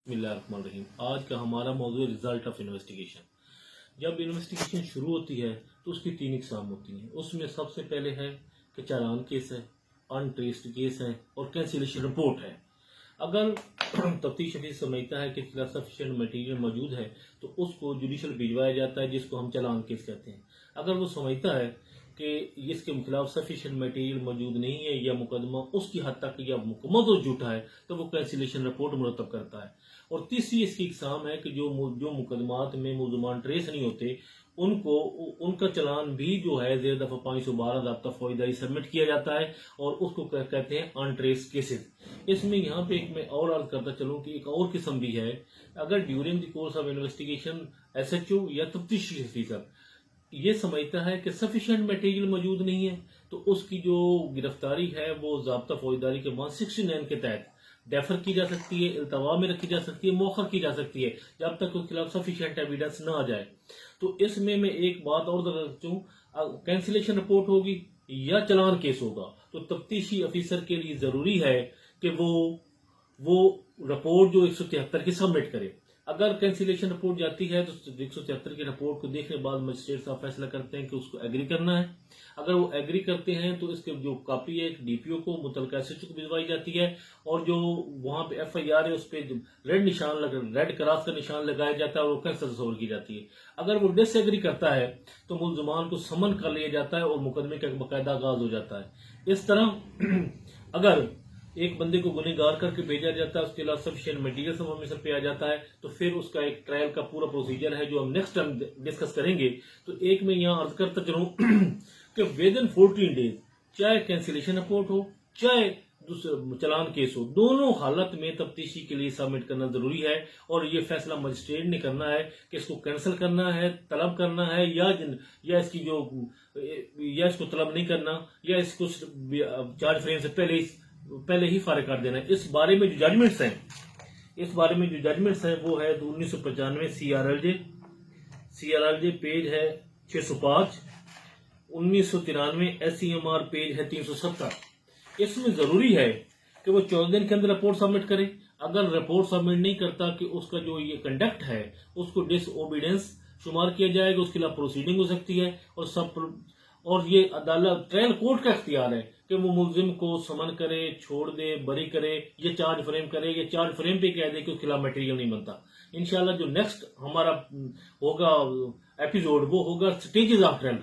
बिस्मिल्लाहिर्रहमानिर्रहीम। आज का हमारा मौजूद है रिजल्ट ऑफ इन्वेस्टिगेशन। जब इन्वेस्टिगेशन शुरू होती है तो उसकी तीन इकसाम होती हैं। उसमें सबसे पहले है कि चालान केस है, अनट्रेस्ड केस है और कैंसिलेशन रिपोर्ट है। अगर तफ्तीश अफीस समझता है कि सफिशिएंट मटेरियल मौजूद है तो उसको जुडिशल भिजवाया जाता है, जिसको हम चालान केस कहते हैं। अगर वो समझता है कि इसके खिलाफ सफिशिएंट मटेरियल मौजूद नहीं है या मुकदमा उसकी हद तक या मुकम्मल झूठा है तो वो कैंसिलेशन रिपोर्ट मुरतब करता है। और तीसरी इसकी इकसाम है कि जो मुकदमात में मुलजमान ट्रेस नहीं होते उनका चालान भी जो है ज़ेर दफ़ा 512 ज़ाब्ता फौजदारी सबमिट किया जाता है और उसको कहते हैं अनट्रेस केसेस। इसमें यहाँ पे एक मैं और अर्ज करता चलूँ कि एक और किस्म भी है। अगर during the course of investigation SHO या तफ्तीशी अफसर ये समझता है कि सफिशिएंट मटेरियल मौजूद नहीं है तो उसकी जो गिरफ्तारी है वो ज़ाब्ता फौजदारी के 169 के तहत डेफर की जा सकती है, इल्तवा में रखी जा सकती है, मौखर की जा सकती है जब तक उसके खिलाफ सफिशिएंट एविडेंस ना आ जाए। तो इसमें मैं एक बात और दूं, कैंसिलेशन रिपोर्ट होगी या चालान केस होगा तो तफ्तीशी अफीसर के लिए जरूरी है कि वो रिपोर्ट जो 173 की सबमिट करे। अगर कैंसिलेशन रिपोर्ट जाती है तो 173 की रिपोर्ट को देखने के बाद मजिस्ट्रेट साहब फैसला करते हैं कि उसको एग्री करना है। अगर वो एग्री करते हैं तो इसके जो कॉपी है DPO को मुतलका SHO को भिजवाई जाती है और जो वहां पे FIR है उस पर रेड क्रॉस का निशान लगाया जाता है और वो कैंसिल सॉल्व की जाती है। अगर वो डिसएग्री करता है तो मुलजमान को समन कर लिया जाता है और मुकदमे का बाकायदा आगाज हो जाता है। इस तरह अगर एक बंदे को गुनहगार करके भेजा जाता है, उसके अलावा सफिशिएंट मटीरियल सबमिशन पे आ जाता है तो फिर उसका एक ट्रायल का पूरा प्रोसीजर है जो हम नेक्स्ट टाइम डिस्कस करेंगे। तो एक मैं यहाँ अर्ज करता चलूं कि विद इन 14 डेज चाहे कैंसिलेशन रिपोर्ट हो चाहे चालान केस हो, दोनों हालत में तफ्तीशी के लिए सबमिट करना जरूरी है और ये फैसला मजिस्ट्रेट ने करना है कि इसको कैंसिल करना है, तलब करना है या इसकी जो या इसको तलब नहीं करना या इसको चार्ज फ्रेम से पहले ही फारिग कर देना है। इस बारे में जो जजमेंट्स हैं वो है 1995 CRLJ पेज है 605, 1993 SEMR पेज है 370। इसमें जरूरी है कि वो 14 दिन के अंदर रिपोर्ट सबमिट करे। अगर रिपोर्ट सबमिट नहीं करता कि उसका जो ये कंडक्ट है उसको डिसओबीडियंस शुमार किया जाएगा, उसके खिलाफ प्रोसीडिंग हो सकती है और ये अदालत ट्रायल कोर्ट का इख्तियार है कि वो मुलजिम को समन करे, छोड़ दे, बरी करे या चार्ज फ्रेम करे या चार्ज फ्रेम पे कह दे कि उसके खिलाफ मटेरियल नहीं बनता। इंशाल्लाह जो नेक्स्ट हमारा होगा एपिसोड वो होगा स्टेजेस ऑफ ट्रायल।